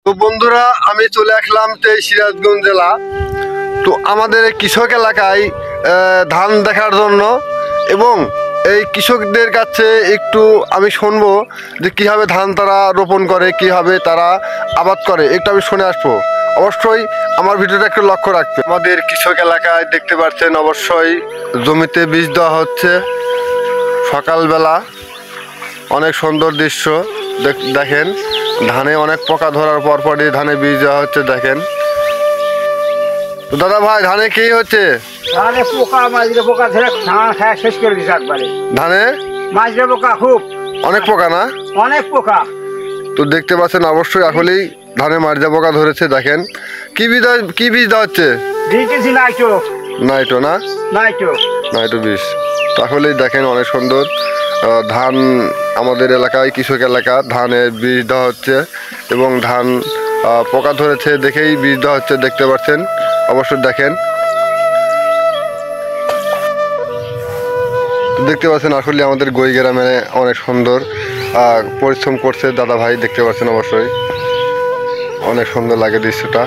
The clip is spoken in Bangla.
তো বন্ধুরা, আমি চলে আসলাম সিরাজগঞ্জ জেলা। তো আমাদের এই কৃষক এলাকায় ধান দেখার জন্য এবং এই কৃষকদের কাছে একটু আমি শুনবো যে কীভাবে ধান তারা রোপণ করে, কীভাবে তারা আবাদ করে, একটু আমি শুনে আসবো। অবশ্যই আমার ভিডিওটা একটু লক্ষ্য রাখবে। আমাদের কৃষক এলাকায় দেখতে পাচ্ছেন অবশ্যই জমিতে বীজ দেওয়া হচ্ছে সকালবেলা। অনেক সুন্দর দৃশ্য দেখেন। ধানে অনেক পোকা ধরার পরপরই ধানে বীজ দেওয়া হচ্ছে দেখেন। তো দাদা ভাই, ধানে কি হচ্ছে? ধানে পোকা, মাঝরে পোকা ধরে ধান খায় শেষ করে দিচ্ছে একবারে। ধানে মাঝরে পোকা খুব, অনেক পোকা না? অনেক পোকা। তো দেখতে পাচ্ছেন অবশ্যই আসলেই ধানে মাঝরা পোকা ধরেছে দেখেন। কি বীজ দেওয়া হচ্ছে? দিতেছি নাইটো। নাইটো না? নাইটো বীজ। তাহলেই দেখেন অনেক সুন্দর ধান। আমাদের এলাকায় কৃষক এলাকা, ধানের বীজ দেওয়া হচ্ছে এবং ধান পোকা ধরেছে দেখেই বীজ দেওয়া হচ্ছে, দেখতে পাচ্ছেন অবশ্যই দেখেন। দেখতে পাচ্ছেন আসলে আমাদের গই গ্রামে অনেক সুন্দর পরিশ্রম করছে দাদা ভাই, দেখতে পাচ্ছেন অবশ্যই অনেক সুন্দর লাগে দৃশ্যটা।